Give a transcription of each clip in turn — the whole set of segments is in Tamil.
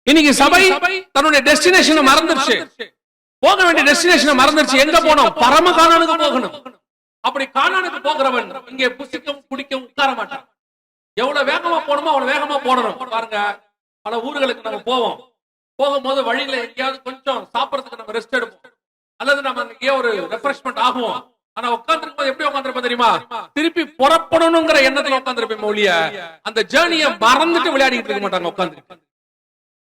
இன்னைக்கு சபை தன்னுடைய டெஸ்டினேஷனை மறந்துருச்சு, போக வேண்டிய டெஸ்டினேஷனை மறந்துருச்சு. எங்க போனோம்? பரம கானானுக்கு போகணும். அப்படி கானானுக்கு போகிறவன் இங்கே புசிக்கவும் குடிக்கவும் உட்கார மாட்டான். எவ்வளவு வேகமா போகணுமோ அவ்வளவு வேகமா போடணும். பாருங்க, பல ஊர்களுக்கு நம்ம போவோம், போகும்போது வழியில எங்கேயாவது கொஞ்சம் சாப்பிடறதுக்கு நம்ம ரெஸ்ட் எடுப்போம், அல்லது நம்ம அங்கே ஒரு ரெஃப்ரெஷ்மெண்ட் ஆகுவோம். ஆனா உட்கார்ந்துருக்கும் போது எப்படி உட்கார்ந்துருப்போம் தெரியுமா? திருப்பி புறப்படணுங்கிற எண்ணத்துல உட்கார்ந்துருப்போம் ஒழிய அந்த ஜேர்னியை மறந்துட்டு விளையாடிட்டு இருக்க மாட்டாங்க. உட்கார்ந்து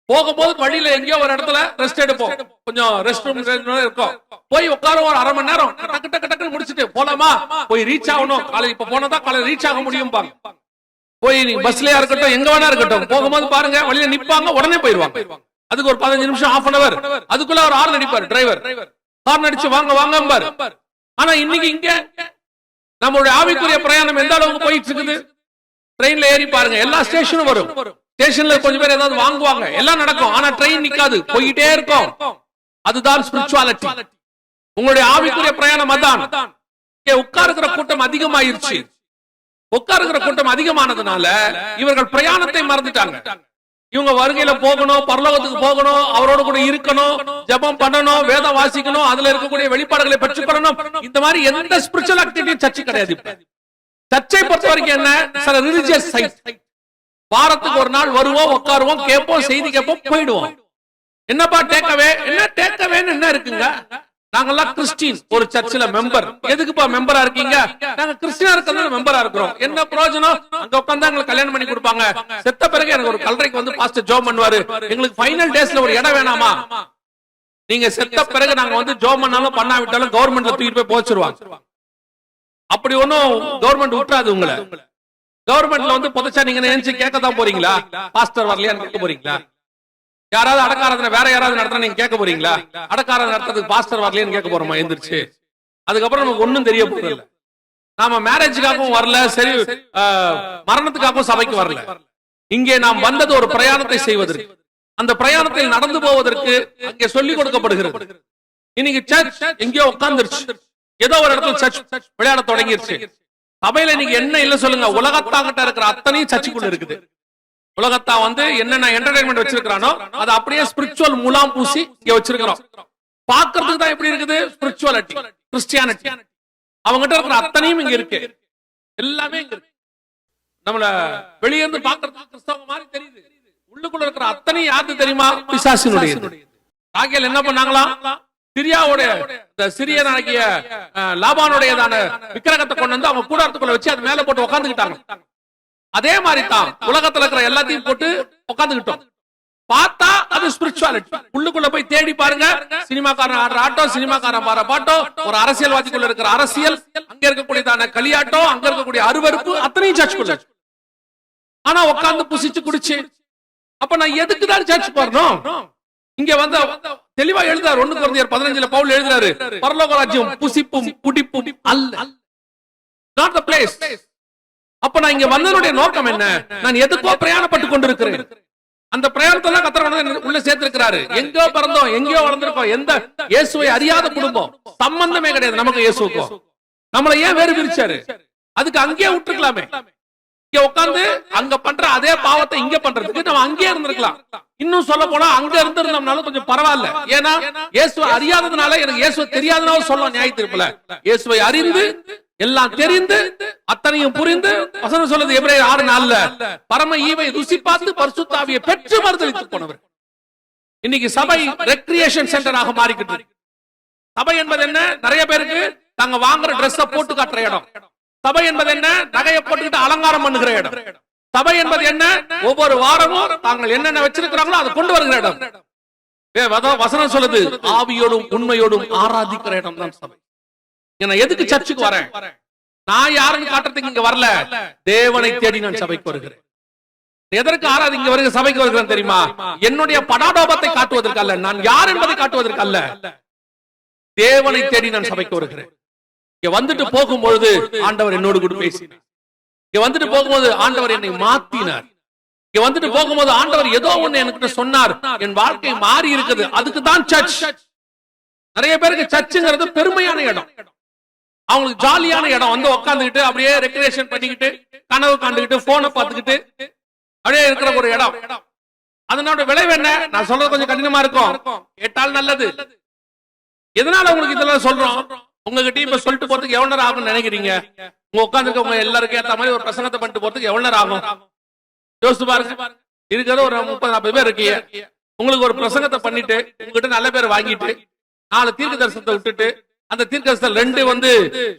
போகும்போது வழியில எங்கேயோ ஒரு இடத்துல ரெஸ்ட் எடுப்போம், கொஞ்சம் ரெஸ்ட் ரூம் இருக்கும், போய் உட்கார ஒரு அரை மணி நேரம் டக்கு டக்கு டக்குன்னு முடிச்சுட்டு போலாமா, போய் ரீச் ஆகணும், காலையில் இப்ப போனதான் காலையில் ரீச் ஆக முடியும் பாங்க. போய் நீ பஸ்லயா இருக்கட்டும் எங்க வேணா இருக்கட்டும், போகும்போது பாருங்க வழியில நிப்பாங்க, உடனே போயிருவாங்க. அதுக்கு ஒரு 15 நிமிஷம் ½ அன் அவர், அதுக்குள்ள ஒரு ஹார்ன் அடிப்பாரு டிரைவர், ஹார்ன் அடிச்சு வாங்க வாங்க. ஆனா இன்னைக்கு இங்க நம்மளுடைய ஆவிக்குரிய பிரயாணம் எந்த அளவுக்கு போயிட்டு இருக்குது? ட்ரெயின்ல ஏறி பாருங்க, எல்லா ஸ்டேஷனும் வரும், ஸ்டேஷன்ல கொஞ்சம் பேர் ஏதாவது வாங்குவாங்க, எல்லாம் நடக்கும். ஆனா ட்ரெயின் நிக்காது, போயிட்டே இருக்கும். அதுதான் ஸ்பிரிச்சுவாலிட்டி. உங்களுடைய ஆவிக்குரிய பிரயாணம் அதான். உட்காருக்கிற கூட்டம் அதிகமாயிருச்சு. உட்காருக்கிற கூட்டம் அதிகமானதுனால இவர்கள் பிரயாணத்தை மறந்துட்டாங்க. இவங்க வருகையில போகணும், பரலோகத்துக்கு போகணும், அவரோட கூட இருக்கணும், ஜெபம் பண்ணணும், வேதம் வாசிக்கணும், அதுல இருக்கக்கூடிய வெளிப்பாடுகளை பெற்றுக்கொள்ளணும். இந்த மாதிரி எந்த ஸ்பிரிச்சுவல் ஆக்டிவிட்டியும் சர்ச்சை கிடையாது. சர்ச்சை பொறுத்த வரைக்கும் என்ன, சில ரிலிஜியஸ் சைட், வாரத்துக்கு ஒரு நாள் வருவோம், உட்காருவோம், கேட்போம், செய்தி கேட்போம், போயிடுவோம். என்னப்பா டேக்கவே? என்ன டேக்கவேன்னு என்ன இருக்குங்க? நாங்கெல்லாம் கிறிஸ்டின், ஒரு சர்ச்சில் மெம்பர். எதுக்குப்பா மெம்பரா இருக்கீங்க? நாங்க கிறிஸ்டியனா இருக்கிறது மெம்பரா இருக்கிறோம். என்ன பிரயோஜனம்? அங்க உட்கார்ந்தா எங்களுக்கு கல்யாணம் பண்ணி கொடுப்பாங்க, செத்த பிறகு எனக்கு ஒரு கல்லறைக்கு வந்து பாஸ்டர் ஜோம் பண்ணுவாரு, எங்களுக்கு ஃபைனல் டேஸ்ல ஒரு இடம் வேணாமா? நீங்க செத்த பிறகு நாங்க வந்து ஜோம் பண்ணாலும் பண்ணாவிட்டாலும் கவர்மெண்ட்ல தூக்கிட்டு போய் போச்சிருவாங்க. அப்படி ஒன்னும் கவர்மெண்ட் விட்டுறாது உங்களை. கவர்மெண்ட்ல வந்து புதைச்சா நீங்க நினைச்சு கேட்கத்தான் போறீங்களா? பாஸ்டர் வரலையான்னு கேட்க போறீங்களா? யாராவது அடக்காரத்துல வேற யாராவது நடத்தினா நீங்க கேட்க போறீங்களா? அடக்காரத நடத்துறதுக்கு பாஸ்டர் வரலையான்னு கேட்க போறோமா எந்திரிச்சு? அதுக்கப்புறம் நமக்கு ஒண்ணும் தெரிய போறதில்ல. நாம மேரேஜுக்காகவும் வரல, சரி மரணத்துக்காகவும் சபைக்கு வரல. இங்கே நாம் வந்தது ஒரு பிரயாணத்தை செய்வதற்கு, அந்த பிரயாணத்தில் நடந்து போவதற்கு அங்கே சொல்லிக் கொடுக்கப்படுகிறது. இன்னைக்கு சர்ச் எங்கேயோ உட்கார்ந்துருச்சு, ஏதோ ஒரு இடத்துல சர்ச் விளையாட தொடங்கிருச்சு. சபையில நீங்க என்ன இல்ல சொல்லுங்க, உலகத்தாங்கிட்ட இருக்கிற அத்தனையும் சர்ச்சுக்குள்ள இருக்குது. உலகத்தா வந்து என்னென்ன என்டர்டைன்மெண்ட் வச்சிருக்கானோ அது அப்படியே ஸ்பிரிச்சுவல் முலாம் பூசி இங்க வச்சிருக்கிறோம். பாக்குறதுக்கு தான் எப்படி இருக்குது? Spirituality, Christianity. அவங்ககிட்ட இருக்கிற அத்தனையும் இங்க இருக்கு, எல்லாமே இங்க இருக்கு. நம்மள வெளியே இருந்து பாக்குறதுக்கு கிறிஸ்தவ மாதிரி தெரியுது, உள்ளுக்குள்ள இருக்கிற அத்தனையும் யாருக்கு தெரியுமா? பிசாசினுடைய. ராகேல் என்ன பண்ணாங்களா? சிரியாவுடைய சிரியனாகிய லாபானுடையதான விக்கிரகத்தை கொண்டு வந்து அவங்க கூடாரத்துக்குள்ள வச்சு அது மேல போட்டு உட்காந்துக்கிட்டாங்க. அதே மாதிரி தான் உலகத்துல இருக்கிற எல்லாத்தையும் போட்டு உட்காந்துக்கிட்டோம். பார்த்தா அது ஸ்பிரிச்சுவாலிட்டி. உள்ளுக்குள்ள போய் தேடி பாருங்க, சினிமாக்காரன் ஆடுற ஆட்டோ, சினிமாக்காரன் பாடுற பாட்டோ, ஒரு அரசியல்வாதிக்குள்ள இருக்கிற அரசியல், அங்க இருக்கக்கூடியதான களியாட்டோ, அங்க இருக்கக்கூடிய அருவருப்பு, அத்தனையும் சர்ச்சுக்குள்ள. ஆனா உட்கார்ந்து புசிச்சு குடிச்சு, அப்ப நான் எதுக்கு தான் சர்ச் போறணும்? இங்க வந்து தெளிவா எழுதுறாரு 1 கொரிந்தியர் 15 பவுல் எழுதுறாரு, பரலோக ராஜ்யம் புசிப்பும் குடிப்பும் அல்ல, நாட் தி பிளேஸ். அப்ப நான் இங்க வந்ததுடைய நோக்கம் என்ன? நான் எதுக்கோ பிரயாணப்பட்டு கொண்டிருக்கிறேன். அந்த பிரயாணத்துல கர்த்தர் உள்ள சேர்த்திருக்கிறாரு. எங்கோ பிறந்தோம், எங்கோ வளர்ந்திருக்கோம், எந்த இயேசுவை அறியாத குடும்பம், சம்பந்தமே கிடையாது நமக்கு இயேசுக்கும். நம்மளை ஏன் வேறு பிரிச்சாரு? அதுக்கு அங்கேயே விட்டுருக்கலாமே. இங்க உட்கார்ந்து அங்க பண்ற அதே பாவத்தை இங்க பண்றதுக்கு நம்ம அங்கேயே இருந்திருக்கலாம். இன்னும் சொல்ல போனா அங்க இருந்திருந்தோம்னாலும் கொஞ்சம் பரவாயில்ல. ஏன்னா இயேசுவை அறியாததுனால, எனக்கு இயேசுவை தெரியாதனால சொல்ல நியாயத்திருப்பல. இயேசுவை அறிந்து எல்லாம் தெரிந்து அத்தனையும் புரிந்து வசனம் சொல்லுது எபிரேயர் 6:4 பரம ஈவை ருசி பார்த்து பரிசுத்த ஆவியை பெற்று மறுதலித்து போனவர். இன்னைக்கு சபை ரெக்ரியேஷன் சென்டராக மாறிக்கிட்டு. சபை என்பது என்ன? நிறைய பேருக்கு தாங்க வாங்குற ட்ரெஸ்ஸ போட்டு காட்டுற இடம். சபை என்பது என்ன? நகையை போட்டுக்கிட்டு அலங்காரம் பண்ணுகிற இடம். சபை என்பது என்ன? ஒவ்வொரு வாரமும் தாங்கள் என்னென்ன வச்சிருக்கிறாங்களோ அதை கொண்டு வருகிற இடம். வசனம் சொல்லுது ஆவியோடும் உண்மையோடும் ஆராதிக்கிற இடம் தான் சபை. நான் எதுக்கு சர்ச்சுக்கு வரேன்? நான் யாருன்னு காட்டுறதுக்கு இங்க வரல, தேவனை தேடி நான் சபைக்கு வருகிறேன். எதற்கு ஆராதி இங்க வருகிற சபைக்கு வருகிறேன் தெரியுமா? என்னுடைய படாடோபத்தை காட்டுவதற்கு அல்ல, நான் யார் என்பதை காட்டுவதற்கு அல்ல, தேவனை தேடி நான் சபைக்கு வருகிறேன். இங்க வந்துட்டு போகும்பொழுது ஆண்டவர் என்னோடு கூட பேசினார். இங்க வந்துட்டு போகும்போது ஆண்டவர் என்னை மாத்தினார். இங்க வந்துட்டு போகும்போது ஆண்டவர் ஏதோ ஒண்ணு எனக்கு சொன்னார், என் வாழ்க்கை மாறி இருக்குது. அதுக்கு தான் சர்ச். நிறைய பேருக்கு சர்ச்சுங்கிறது பெருமையான இடம், அவங்களுக்கு ஜாலியான இடம். வந்து உட்காந்துக்கிட்டு அப்படியே ரெக்ரியேஷன் பண்ணிக்கிட்டு, கனவு காண்டுகிட்டு, போனை பார்த்துக்கிட்டு அப்படியே இருக்கிற ஒரு இடம். அதனோட விளைவு என்ன? நான் சொல்றது கொஞ்சம் கடினமா இருக்கும், கேட்டால் நல்லது. எதனால உங்களுக்கு இதெல்லாம் சொல்றோம்? உங்ககிட்ட இப்ப சொல்லிட்டு போறதுக்கு எவ்வளவு நேரம் ஆகும்னு நினைக்கிறீங்க? உங்க உட்காந்துருக்கவங்க எல்லாருக்கும் ஏத்த மாதிரி ஒரு பிரசங்கத்தை பண்ணிட்டு போறதுக்கு எவ்வளவு நேரம் ஆகும்? யோசிச்சு பாருங்க. இருக்கிற ஒரு 30-40 பேர் இருக்கீங்க. உங்களுக்கு ஒரு பிரசங்கத்தை பண்ணிட்டு உங்ககிட்ட நல்ல பேர் வாங்கிட்டு 4 தீர்க்க தரிசனத்தை விட்டுட்டு அந்த தீர்க்க தரிசனம் 2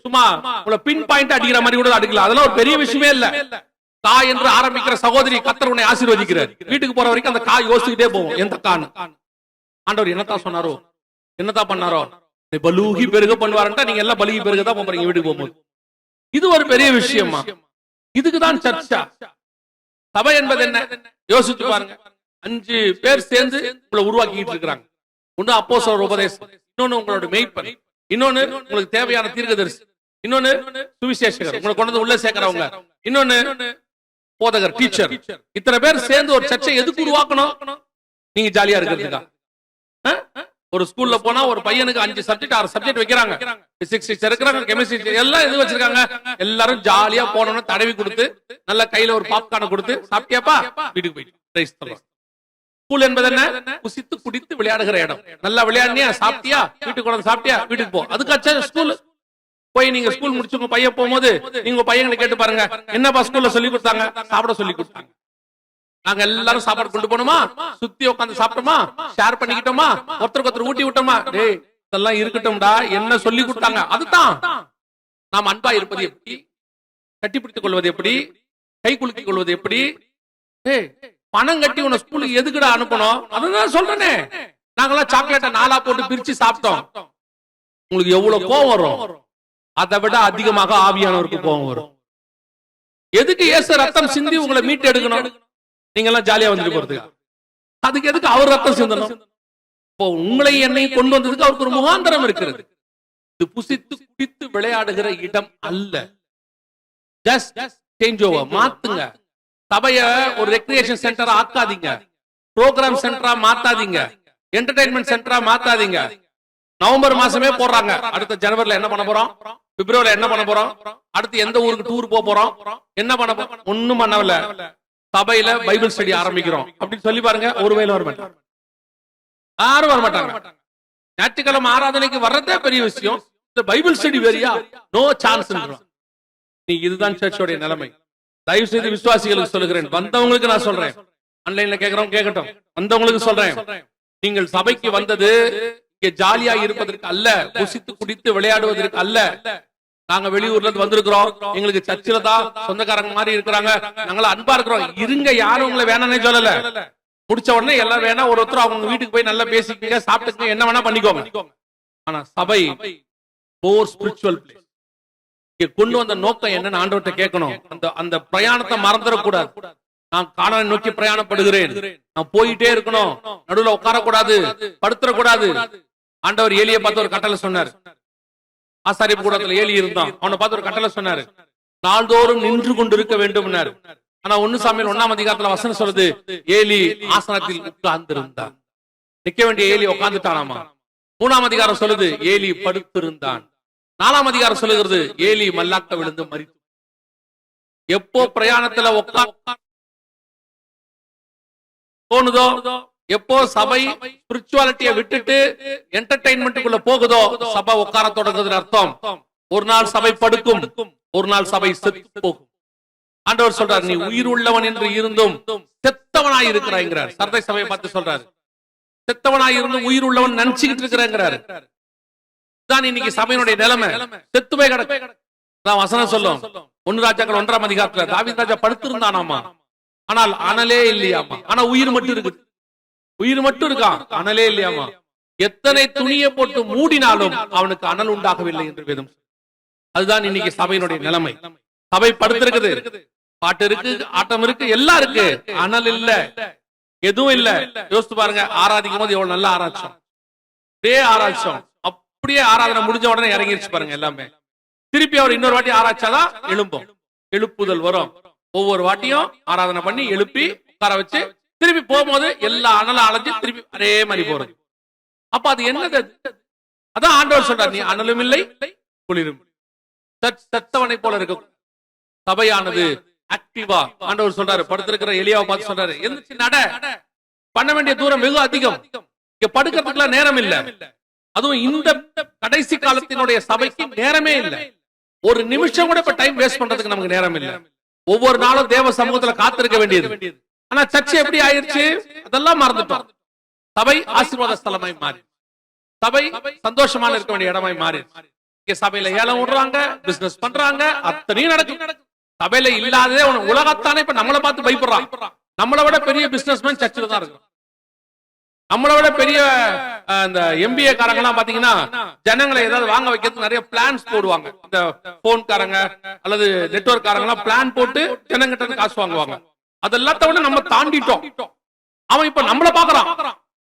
சும்மா உங்களை பின் பாயிண்ட் அடிக்கிற மாதிரி கூட அடிக்கலாம். அதெல்லாம் ஒரு பெரிய விஷயமே இல்ல. காய் என்று ஆரம்பிக்கிற சகோதரி கர்த்தர் உன்னை ஆசீர்வதிக்கிறார். வீட்டுக்கு போற வரைக்கும் அந்த காய் யோசிச்சுக்கிட்டே போவோம், எந்த கான்னு. ஆண்டவர் என்னத்தான் சொன்னாரோ, என்னத்தான் பண்ணாரோ, பலூகி பெருக பண்ணுவாருன்னா நீங்க எல்லாம் பலுகி பெருக தான் போறீங்க வீட்டுக்கு போகும்போது. இது ஒரு பெரிய விஷயமா? இதுக்குதான் சர்ச்சா? சபை என்பது என்ன? யோசிச்சு பாருங்க. 5 பேர் சேர்ந்து உங்களை உருவாக்கிட்டு இருக்காங்க. ஒண்ணு அப்போஸ்தலர் உபதேசம், இன்னொன்னு உங்களோட மெய்ப்பன், இன்னொன்னு உங்களுக்கு தேவையான தீர்க்கதரிசி, இன்னொன்னு சுவிசேஷகர் உங்களை கொண்டு உள்ள சேர்க்கிறவங்க, இன்னொன்னு போதகர் டீச்சர். இத்தனை பேர் சேர்ந்து ஒரு சர்ச்சை எதுக்கு உருவாக்கணும்? நீங்க ஜாலியா இருக்கிறதுக்கா? ஒரு ஸ்கூல்ல போனா ஒரு பையனுக்கு 5 சப்ஜெக்ட் 6 சப்ஜெக்ட் வைக்கிறாங்க. பிசிக்ஸ் டீச்சர் இருக்கிறாங்க, கெமிஸ்ட்ரி எல்லாம் எது வச்சிருக்காங்க? எல்லாரும் ஜாலியா போனோம்னு தடவி கொடுத்து நல்ல கையில ஒரு பாப்கார்ன் கொடுத்து சாப்பிட்டியாப்பா வீட்டுக்கு போயிட்டு. ஸ்கூல் என்பது என்ன? குசித்து குடித்து விளையாடுகிற இடம். நல்லா விளையாடினியா, சாப்பிட்டியா, வீட்டுக்கு கொண்டு சாப்பிட்டியா, வீட்டுக்கு போ. அதுக்காச்சா ஸ்கூல். போய் நீங்க ஸ்கூல் முடிச்சு உங்க பையன் போகும்போது நீங்க பையங்களை கேட்டு பாருங்க, என்னப்பா ஸ்கூல்ல சொல்லி கொடுத்தாங்க? சாப்பிட சொல்லி கொடுத்தாங்க. நாங்க எல்லாரும் சாப்பாடு கொண்டு போனோமா, சுத்தி உட்காந்து சாப்பிட்டோமா, ஷேர் பண்ணிக்கிட்டோமா, ஒருத்தருக்கு ஒருத்தர் ஊட்டி விட்டோமா? டேய் இதெல்லாம் இருக்கட்டும்டா, என்ன சொல்லி கொடுத்தாங்க? அதுதான் நாம் அன்பா இருப்பது எப்படி, கட்டிப்பிடித்துக் கொள்வது எப்படி, கை குலுக்கிக் கொள்வது எப்படி. பணம் கட்டி உன ஸ்கூலுக்கு எதுக்குடா அனுப்பணும்? அதுதான் சொல்றேனே. நாங்கெல்லாம் சாக்லேட்டை 4 போட்டு பிரிச்சு சாப்பிட்டோம். உங்களுக்கு எவ்வளவு கோவம் வரும்? அதை விட அதிகமாக ஆவியானவருக்கு கோவம் வரும். எதுக்கு இயேசு ரத்தம் சிந்தி உங்களை மீட்டு எடுக்கணும்? நீங்க எல்லாம் ஜாலியா வந்துட்டு போறதுக்கு. அதுக்கு எதுக்கு அவர் ரத்தம் சிந்தணும்? இப்போ உங்களை என்னையும் கொண்டு வந்ததுக்கு அவருக்கு ஒரு முகாந்திரம் இருக்கிறது. இது புசித்து குடித்து விளையாடுகிற இடம் அல்ல. ஜஸ்ட் சேஞ்ச் ஓவர், மாத்துங்க. சபைய ஒரு ரெக்ரியேஷன் சென்டரா ஆக்காதீங்க, ப்ரோக்ராம் சென்டரா மாத்தாதீங்க, என்டர்டைன்மெண்ட் சென்டரா மாத்தாதீங்க. நவம்பர் மாசமே போடுறாங்க, அடுத்த ஜனவரில என்ன பண்ண போறோம், பிப்ரவரியில என்ன பண்ண போறோம், அடுத்து எந்த ஊருக்கு டூர் போறோம், என்ன பண்ண போறோம்? ஒண்ணும் பண்ணல. சபையில பைபிள் ஸ்டடி ஆரம்பிக்கிறோம் அப்படின்னு சொல்லி பாருங்க, ஒருவேளை வர மாட்டாங்க, யாரும் வர மாட்டாங்க. ஞாயிற்றுக்கிழமை ஆராதனைக்கு வர்றதே பெரிய விஷயம், இந்த பைபிள் ஸ்டடி வேறியா? No chance. நீ இதுதான் சர்ச்சோட நிலைமை. தயவு செய்து விசுவாசிகளுக்கு சொல்லுகிறேன், வந்தவங்களுக்கு நான் சொல்றேன், ஆன்லைன்ல கேட்கிறோம் கேட்கட்டும், வந்தவங்களுக்கு சொல்றேன், நீங்கள் சபைக்கு வந்தது இங்க ஜாலியா இருப்பதற்கு அல்ல, புசித்து குடித்து விளையாடுவதற்கு அல்ல. நாங்க வெளியூர்ல இருந்து வந்திருக்கிறோம், எங்களுக்கு சர்ச்சில தான் சொந்தக்காரங்க மாதிரி இருக்கிறாங்க, நாங்கள அன்பா இருக்கிறோம். இருங்க, யாரும் உங்களை வேணானே சொல்லல. முடிச்ச உடனே எல்லாம் வேணா ஒருத்தர் அவங்க வீட்டுக்கு போய் நல்லா பேசிக்கங்க, சாப்பிட்டுங்க, என்ன வேணா பண்ணிக்கோங்க. ஆனா சபை போர் ஸ்பிரிச்சுவல் பிளேஸ். இங்க கொண்டு வந்த நோக்கம் என்னன்னு ஆண்டவர்கிட்ட கேட்கணும். அந்த பிரயாணத்தை மறந்துடக்கூடாது. நான் கானானை நோக்கி பிரயாணப்படுகிறேன், நான் போயிட்டே இருக்கணும், நடுவுல உட்காரக்கூடாது, படுத்துறக்கூடாது. ஆண்டவர் ஏலியை பார்த்து ஒரு கட்டளை சொன்னார். ஆசாரிப்பு கூடத்துல ஏலி இருந்தான், அவனை பார்த்து ஒரு கட்டளை சொன்னாரு, நாள்தோறும் நின்று கொண்டு இருக்க வேண்டும். ஆனா 1 சாமுவேல் 1ஆம் அதிகாரத்துல வசனம் சொல்லுது, ஏலி ஆசனத்தில் உட்கார்ந்து இருந்தான். நிக்க வேண்டிய ஏலி உட்கார்ந்துட்டானாமா. 3ஆம் அதிகாரம் சொல்லுது ஏலி படுத்திருந்தான். 4ஆம் அதிகாரம் சொல்லுகிறது ஏலி மல்லாக்க விழுந்து மரித்து. எப்போ பிரயாணத்துல தோணுதோ, எப்போ சபை ஸ்பிரிச்சுவாலிட்டியை விட்டுட்டு என்டர்டைன்மெண்ட்டுக்குள்ள போகுதோ, சபை உட்கார தொடங்குது அர்த்தம். ஒரு நாள் சபை படுக்கும், ஒரு நாள் சபை செத்து போகும். ஆண்டவர் சொல்றார், நீ உயிர் உள்ளவன் என்று இருந்தும் செத்தவனாய் இருக்கிறார். சர்தை சபையை பார்த்து சொல்றாரு, செத்தவனாய் இருந்தும் உயிர் உள்ளவன் நினைச்சுக்கிட்டு இருக்கிறார். தான் இன்னைக்கு சபையினுடைய நிலைமை, செத்துவே கிடக்கு. வசனம் சொல்லும் 1 ராஜாக்கள் 1ஆம் அதிகாரத்துல தாவீது ராஜா படுத்திருந்தானாமா, ஆனால் அனலே இல்லையாமா. ஆனா உயிர் மட்டும் இருக்கு, உயிர் மட்டும் இருக்கான், அனலே இல்லையாமா. எத்தனை துணியை போட்டு மூடினாலும் அவனுக்கு அனல் உண்டாகவில்லை என்று வேதம். அதுதான் இன்னைக்கு சபையினுடைய நிலைமை. சபை படுத்திருக்குது, பாட்டு இருக்கு, ஆட்டம் இருக்கு, எல்லாம் இருக்கு, அனல் இல்ல, எதுவும் இல்ல. யோசித்து பாருங்க, ஆராதிக்கும் போது எவ்வளவு நல்லா ஆராய்ச்சோம், அப்படியே ஆராய்ச்சோம், அப்படியே ஆராதனை முடிஞ்ச உடனே இறங்கிருச்சு பாருங்க எல்லாமே. திருப்பி அவர் இன்னொரு வாட்டி ஆராய்ச்சாதான் எழும்பும், எழுப்புதல் வரும். ஒவ்வொரு வாட்டியும் ஆராதனை பண்ணி எழுப்பி உட்கார வச்சு திருப்பி போகும்போது எல்லா அனலும் அலைஞ்சு திருப்பி அதே மாதிரி போறது. அப்ப அது என்னது? அதான் ஆண்டவர் சொல்றார், நீ அனலும் இல்லை குளிரும், செத்தவனை போல இருக்க. சபையானது ஆக்டிவா, ஆண்டவர் சொல்றாரு, படுத்திருக்கிற எலியாவை பார்த்து சொல்றாரு, எந்திரிச்சு நட, பண்ண வேண்டிய தூரம் வெகு அதிகம். இங்க படுக்கிறதுக்குலாம் நேரம் இல்ல. அதுவும் இந்த கடைசி காலத்தினுடைய சபைக்கு நேரமே இல்லை. ஒரு நிமிஷம் கூட இப்ப டைம் வேஸ்ட் பண்றதுக்கு நமக்கு நேரம் இல்ல. ஒவ்வொரு நாளும் தேவ சமூகத்துல காத்திருக்க வேண்டியது. ஆனா சர்ச்சை எப்படி ஆயிருச்சு? அதெல்லாம் மறந்துட்டோம். சபை ஆசீர்வாத ஸ்தலமாய் மாறி, சபை சந்தோஷமான இருக்க வேண்டிய இடமாய் மாறி, இங்க சபையில ஏலம் விடுறாங்க, பிசினஸ் பண்றாங்க, அத்தனையும் நடக்கும். சபையில இல்லாததே உலகத்தானே இப்ப நம்மளை பார்த்து பயப்படுறான். நம்மளை விட பெரிய பிசினஸ்மேன் சர்ச்சில் தான் இருக்கு. நம்மளை விட பெரிய இந்த எம்பிஏ காரங்க எல்லாம் பாத்தீங்கன்னா ஜனங்களை ஏதாவது வாங்க வைக்கிறது நிறைய பிளான்ஸ் போடுவாங்க. இந்த போன் காரங்க அல்லது நெட்வொர்க் காரங்க எல்லாம் பிளான் போட்டு ஜனங்கிட்ட காசு வாங்குவாங்க. அதெல்லாத்த விட நம்ம தாண்டிட்டோம். அவன் இப்ப நம்மள பாக்குறான்.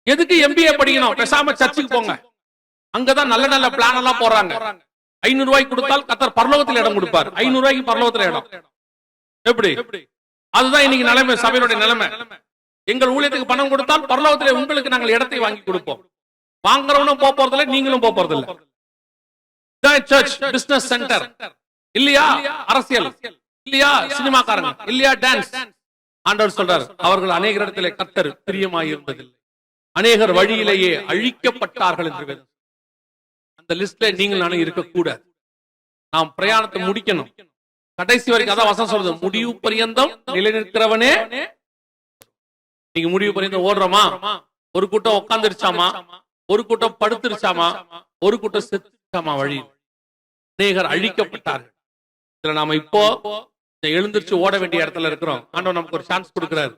எதுக்கு எம்பிஏ படிக்கணும்? பேசாம சர்ச்சுக்கு போங்க. அங்கதான் நல்ல நல்ல பிளான் எல்லாம் போடுறாங்க. 500 ரூபாய்க்கு கொடுத்தால் கர்த்தர் பரலோகத்தில் இடம் கொடுப்பார். 500 ரூபாய்க்கு பரலோகத்தில் இடம். எப்படி? அதுதான் இன்னைக்கு நிலைமை, சபையினுடைய நிலைமை. எங்கள் ஊழியத்துக்கு பணம் கொடுத்தால் பரலோகத்திலே உங்களுக்கு நாங்கள் இடத்தை வாங்கி கொடுப்போம். வாங்குறவனும் போறதில்லை, நீங்களும் போறதில்லை. சர்ச் பிசினஸ் சென்டர் இல்லையா? அரசியல் இல்லையா? சினிமாக்காரங்க இல்லையா? டான்ஸ். ஆண்டவர் சொல்றார், அவர்கள் அநேக இடத்திலே கர்த்தர் பிரியமாய் இருந்ததில்லை, அநேகர் வழியிலேயே அழிக்கப்பட்டார்கள் என்று. அந்த லிஸ்ட்ல நீங்கள் நானும் இருக்கக்கூடாது. நாம் பிரயாணத்தை முடிக்கணும் கடைசி வரைக்கும். அதான் வசனம் சொல்றது, முடிவு பரியந்தம் நிலை நிற்கிறவனே. நீங்க முடிவு பரியந்தம் ஓடுறோமா? ஒரு கூட்டம் உட்காந்துருச்சாமா, ஒரு கூட்டம் படுத்துருச்சாமா, ஒரு கூட்டம் செத்துச்சாமா. வழி அநேகர் அழிக்கப்பட்டார்கள். இதுல நாம இப்போ எழுந்திருச்சு ஓட வேண்டிய இடத்துல இருக்கிறோம். ஆண்டவர் நமக்கு ஒரு சான்ஸ் கொடுக்கிறாரு.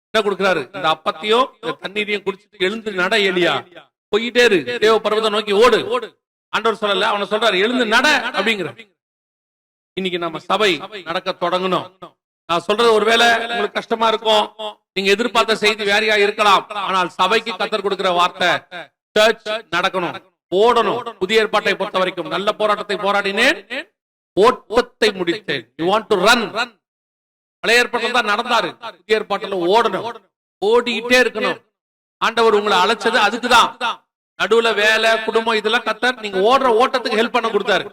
என்ன கொடுக்கிறாரு? இந்த அப்பத்தையும் தண்ணீரையும் குடிச்சிட்டு எழுந்து நட எலியா, போயிட்டே இரு, தேவ பர்வதத்தை நோக்கி ஓடு. ஆண்டவர் சொல்லல, அவனை சொல்றாரு எழுந்து நட அப்படிங்கிற. இன்னைக்கு நம்ம சபை நடக்க தொடங்கணும். நான் சொல்றது ஒருவேளை உங்களுக்கு கஷ்டமா இருக்கும், நீங்க எதிர்பார்த்த செய்தி வேறையா இருக்கலாம். ஆனால் சபைக்கு கர்த்தர் கொடுக்கிற வார்த்தை, சர்ச் நடக்கணும், ஓடணும். புதிய ஏற்பாட்டை பொறுத்த வரைக்கும் நல்ல போராட்டத்தை போராடினேன், ஓட்டத்தை முடித்தேன். You want to run. பழைய ஏற்பாட்டில் தான் நடந்தாரு, புதிய ஏற்பாட்டில் ஓடணும், ஓடிக்கிட்டே இருக்கணும். ஆண்டவர் உங்களை அழைச்சது அதுக்குதான். நடுவுல வேலை, குடும்பம், இதெல்லாம் கர்த்தர் நீங்க ஓடுற ஓட்டத்துக்கு ஹெல்ப் பண்ண கொடுத்தாரு.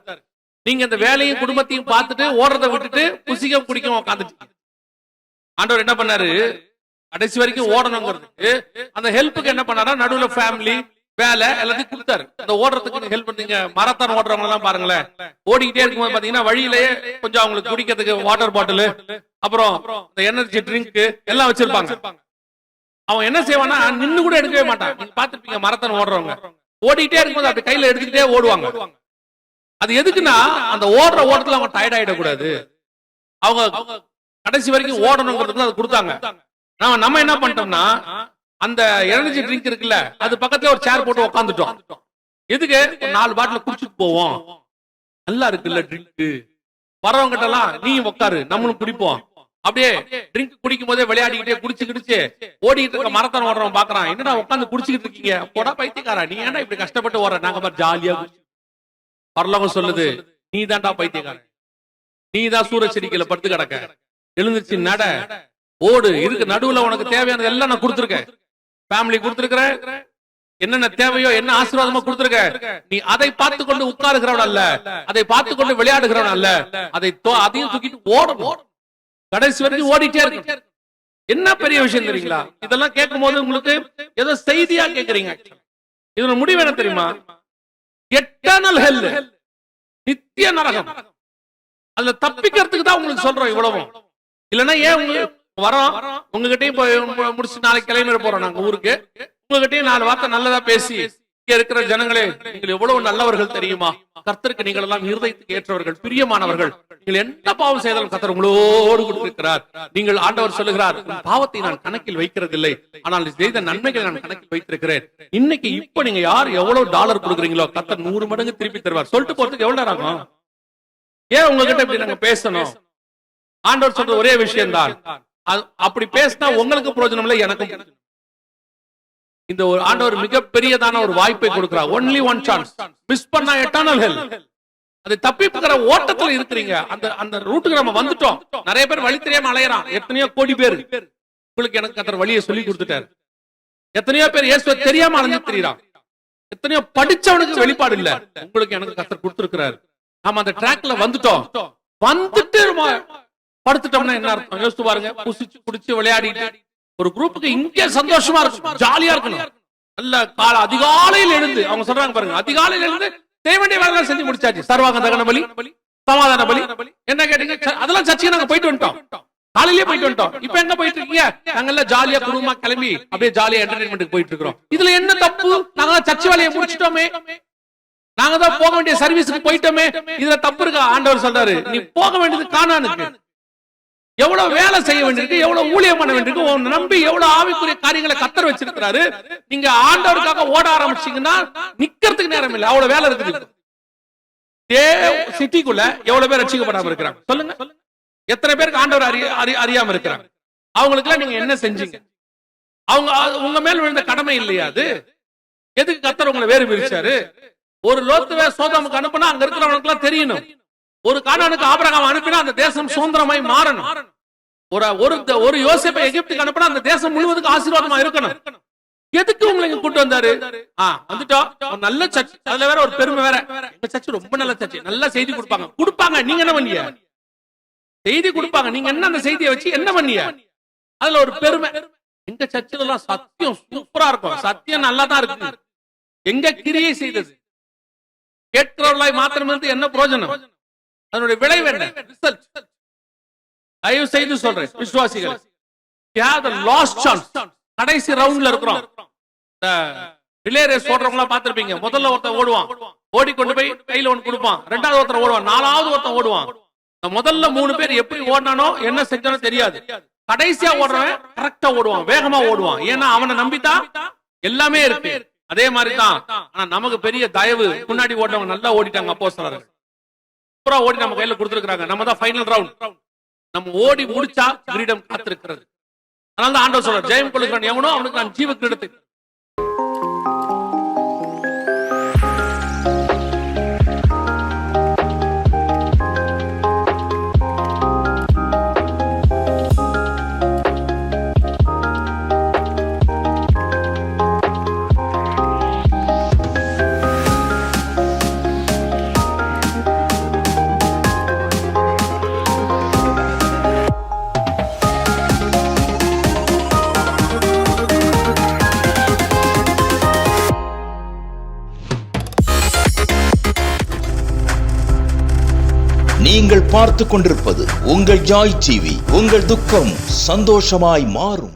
நீங்க இந்த வேலையும் குடும்பத்தையும் பார்த்துட்டு ஓடுறதை விட்டுட்டு புசிக்கம் குடிக்கும் உட்காந்துட்டு. ஆண்டவர் என்ன பண்ணாரு? கடைசி வரைக்கும் ஓடணுங்கிறதுக்கு அந்த ஹெல்ப்புக்கு என்ன பண்ணாரா, நடுவுல ஃபேமிலி, வேலை எல்லாத்தையும் கொடுத்தாரு. அந்த ஓடுறதுக்கு ஹெல்ப் பண்ணீங்க. மரத்தான் ஓடுறவங்க எல்லாம் பாருங்களேன், ஓடிக்கிட்டே இருக்கும்போது பாத்தீங்கன்னா வழியிலேயே கொஞ்சம் அவங்களுக்கு குடிக்கிறதுக்கு வாட்டர் பாட்டில், அப்புறம் இந்த எனர்ஜி ட்ரிங்க் எல்லாம் வச்சிருப்பாங்க. அவன் என்ன செய்வானா, நின்னு கூட எடுக்கவே மாட்டான். நீங்க பாத்துருப்பீங்க, மரத்தான் ஓடுறவங்க ஓடிட்டே இருக்கும்போது அப்படி கையில எடுத்துக்கிட்டே ஓடுவாங்க. அது எதுக்குன்னா, அந்த ஓடுற ஓட்டத்துல அவங்க டயர்ட் ஆயிடக்கூடாது. அவங்க கடைசி வரைக்கும் ஓடணுங்கிறதுக்கு அது கொடுத்தாங்க. நம்ம என்ன பண்ணிட்டோம்னா, அந்த எனர்ஜி ட்ரிங்க் இருக்குல்ல, அது பக்கத்துல ஒரு சேர் போட்டு உட்காந்துட்டோம். எதுக்கு? 4 பாட்டில் குடிச்சிட்டு போவோம், நல்லா இருக்குல்ல ட்ரிங்க், வரவங்க கிட்ட எல்லாம் நீ உட்காரு நம்மளும் குடிப்போம். அப்படியே ட்ரிங்க் குடிக்கும் போதே விளையாடிக்கிட்டே குடிச்சு கிடிச்சு ஓடிட்டு இருக்க மரத்தான் ஓடுறவன் பாக்குறான், என்னடா உட்காந்து குடிச்சுக்கிட்டு இருக்கீங்க, போடா பைத்தியக்காரா, நீ ஏன்னா இப்படி கஷ்டப்பட்டு ஓடுற, நாங்க மாதிரி ஜாலியா. பரலோகம் சொல்லுது, நீ தான்டா பைத்தியக்காரன், நீ தான் சூரிய செடிக்கல படுத்து கிடக்க, எழுந்துச்சு நட, ஓடு. இருக்கு நடுவுல உனக்கு தேவையானது எல்லாம் நான் கொடுத்துருக்கேன், ஃபேமிலி கொடுத்துருக்கிறேன், என்னென்ன தேவையோ என்ன ஆசீர்வாதமா கொடுத்துருக்க. நீ அதை பார்த்து கொண்டு உட்காருகிறவன் அல்ல, அதை பார்த்து கொண்டு விளையாடுகிறவன் அல்ல, அதையும் தூக்கிட்டு ஓடணும். கடைசி வரைக்கும் ஓடிட்டே இருக்கு. என்ன பெரிய விஷயம் தெரியுங்களா? இதெல்லாம் கேட்கும் போது உங்களுக்கு ஏதோ செய்தியா கேட்கறீங்க. இதோட முடிவு என்ன தெரியுமா? எட்டர்னல் ஹெல், நித்திய நரகம். அதுல தப்பிக்கிறதுக்கு தான் உங்களுக்கு சொல்றோம் இவ்வளவும். இல்லன்னா ஏன் உங்களுக்கு வரோம், உங்ககிட்டயும் முடிச்சு நாளைக்கு கிளம்பி போறோம் நாங்க ஊருக்கு, உங்ககிட்டயும் 4 வார்த்தை நல்லதா பேசி, இங்க இருக்கிற ஜனங்களே நீங்கள் எவ்வளவு நல்லவர்கள் தெரியுமா, கர்த்தருக்கு நீங்கள் எல்லாம் இருதயத்துக்கு ஏற்றவர்கள், பிரியமானவர்கள், நீங்கள் என்ன பாவம் செய்தாலும் கர்த்தர் உங்களோடு கொடுத்திருக்கிறார். நீங்கள் ஆண்டவர் சொல்லுகிறார், பாவத்தை நான் கணக்கில் வைக்கிறதில்லை, ஆனால் செய்த நன்மைகளை நான் கணக்கில் வைத்திருக்கிறேன். இன்னைக்கு இப்ப நீங்க யார் எவ்வளவு டாலர் கொடுக்குறீங்களோ கர்த்தர் 100 மடங்கு திருப்பி தருவார். சொல்லிட்டு போறதுக்கு எவ்வளவு நேரம் ஆகும்? ஏன் உங்ககிட்ட இப்படி நாங்க பேசணும்? ஆண்டவர் சொல்ற ஒரே விஷயம் தான், அப்படி பேசினா உங்களுக்கு பிரயோஜனம் இல்லை, எனக்கும். இந்த ஒரு ஆண்டவர் மிகப்பெரியதான ஒரு வாய்ப்பை கொடுக்கிறார். Only one chance. மிஸ் பண்ணா எட்டர்னல் ஹெல். அதை தப்பிப்புக்கிற ஓட்டத்துல இருக்கிறீங்க. அந்த ரூட்டுக்கு நம்ம வந்துட்டோம். நிறைய பேர் வழி தெரியாம அலையறான். எத்தனையோ கோடி பேர். உங்களுக்கு எனக்கு கர்த்தர் வழியை சொல்லி கொடுத்துட்டாரு. எத்தனையோ பேர் இயேசுவை தெரியாம அலைஞ்சு திரியறான். எத்தனையோ படிச்சவனுக்கு வெளிப்பாடு இல்ல. உங்களுக்கு எனக்கு கர்த்தர் கொடுத்திருக்கிறார். நாம அந்த ட்ராக்ல வந்துட்டோம். வந்துட்டு படுத்துட்டோம்னா என்ன அர்த்தம் யோசிச்சு பாருங்க. புசிச்சு குடிச்சு விளையாடிட்டு ஒரு குரூப்புக்கு இங்கே சந்தோஷமா இருக்கும், ஜாலியா இருக்கணும். நல்ல அதிகாலையில் எழுந்து அவங்க சொல்றாங்க பாருங்க, அதிகாலையில் எழுந்து செய்ய வேண்டிய வேலை செஞ்சு முடிச்சாச்சு. சர்வாங்க தகன பலி, சமாதான பலி, என்ன கேட்டீங்க? அதெல்லாம் சர்ச்சைக்கு நாங்க போயிட்டு வந்துட்டோம், காலையிலேயே போயிட்டு வந்துட்டோம். இப்ப எங்க போயிட்டு இருக்கீங்க? நாங்க ஜாலியா குடும்பமா கிளம்பி அப்படியே ஜாலியா என்டர்டைன்மெண்ட்டுக்கு போயிட்டு இருக்கிறோம். இதுல என்ன தப்பு? நாங்க சர்ச்சை வேலையை முடிச்சிட்டோமே, நாங்க தான் போக வேண்டிய சர்வீஸுக்கு போயிட்டோமே, இதுல தப்பு இருக்கா? ஆண்டவர் சொல்றாரு, நீ போக வேண்டியது கானானுக்கு. எவ்வளவு வேலை செய்ய வேண்டியிருக்கு, எவ்வளவு ஊழியம் பண்ண வேண்டியிருக்கு, உன் நம்பி எவ்வளவு ஆவிக்குரிய காரியங்களை கத்தர் வச்சிருக்கிறாரு. நீங்க ஆண்டவருக்காக ஓட ஆரம்பிச்சீங்கன்னா நிக்கிறதுக்கு நேரம் இல்லை, அவ்வளவு வேலை இருக்குது. சிட்டிக்குள்ள எவ்வளவு பேர் ரட்சிக்கப்படாம இருக்கிறாங்க சொல்லுங்க. எத்தனை பேருக்கு ஆண்டவர் அறியாம இருக்கிறாங்க? அவங்களுக்கு எல்லாம் நீங்க என்ன செஞ்சீங்க? அவங்க உங்க மேல் விழுந்த கடமை இல்லையா அது? எதுக்கு கத்தர் உங்களை வேறு பிரிச்சாரு? ஒரு லோத்துவே சோதோமுக்கு அனுப்புனா அங்க இருக்கிறவங்களுக்கு எல்லாம் தெரியணும். ஒரு கானானுக்கு ஆபிரகாம் அனுப்பினா அந்த தேசம் சுதந்திரமாய் மாறணும். ஒரு யோசேப்பை எகிப்துக்கு அனுப்பினா அந்த தேசம் முழுவதுக்கு ஆசீர்வாதமா இருக்கணும். எதுக்கு உங்களை இங்க கூட்டு வந்தாரு? வந்துட்டோம், நல்ல சர்ச். அதுல வேற ஒரு பெருமை வேற, எங்க சர்ச் ரொம்ப நல்ல சர்ச், நல்ல செய்தி கொடுப்பாங்க. நீங்க என்ன பண்ணீங்க? செய்தி கொடுப்பாங்க, நீங்க என்ன அந்த செய்தியை வச்சு என்ன பண்ணீங்க? அதுல ஒரு பெருமை. எங்க சர்ச்சில் எல்லாம் சத்தியம் சூப்பரா இருக்கும், சத்தியம் நல்லா தான் இருக்கு. எங்க கிரியை செய்தது கேட்கிறவர்களாய் மாத்திரம் இருந்து என்ன பிரயோஜனம்? அதனுடைய விளைவு என்ன? ரிசல்ட். தயவு செய்து சொல்றேன் விசுவாசிகள், கடைசி ரவுண்ட்ல இருக்கிறோம். ரிலே ரேஸ் ஓடுறவங்க பாத்திருப்பீங்க. முதல்ல ஒருத்தன் ஓடுவான், ஓடிக்கொண்டு போய் கையில ஒன்று கொடுப்பான். ரெண்டாவது ஒருத்தர் ஓடுவான், நாலாவது ஒருத்தன் ஓடுவான். முதல்ல 3 பேர் எப்படி ஓடினானோ என்ன செஞ்சானோ தெரியாது. கடைசியா ஓடுறவன் கரெக்டா ஓடுவான், வேகமா ஓடுவான். ஏன்னா அவனை நம்பித்தான் எல்லாமே இருக்கு. அதே மாதிரிதான். ஆனா நமக்கு பெரிய தயவு, முன்னாடி ஓடுறவங்க நல்லா ஓடிட்டாங்க. அப்போஸ்தலர்கள் பூரா ஓடி நம்ம கையில கொடுத்திருக்காங்க. நம்ம தான் ஃபைனல் ரவுண்ட். நம்ம ஓடி முடிச்சா கிரீடம் காத்திருக்கிறது. அதனால தான் ஆண்டவர் சொல்றார், ஜெயம் கொள்ளுகிறவன் எவனோ அவனுக்கு நான் ஜீவ கிரீடத்தை. நீங்கள் பார்த்துக் கொண்டிருப்பது உங்கள் ஜாய் டிவி. உங்கள் துக்கம் சந்தோஷமாய் மாறும்.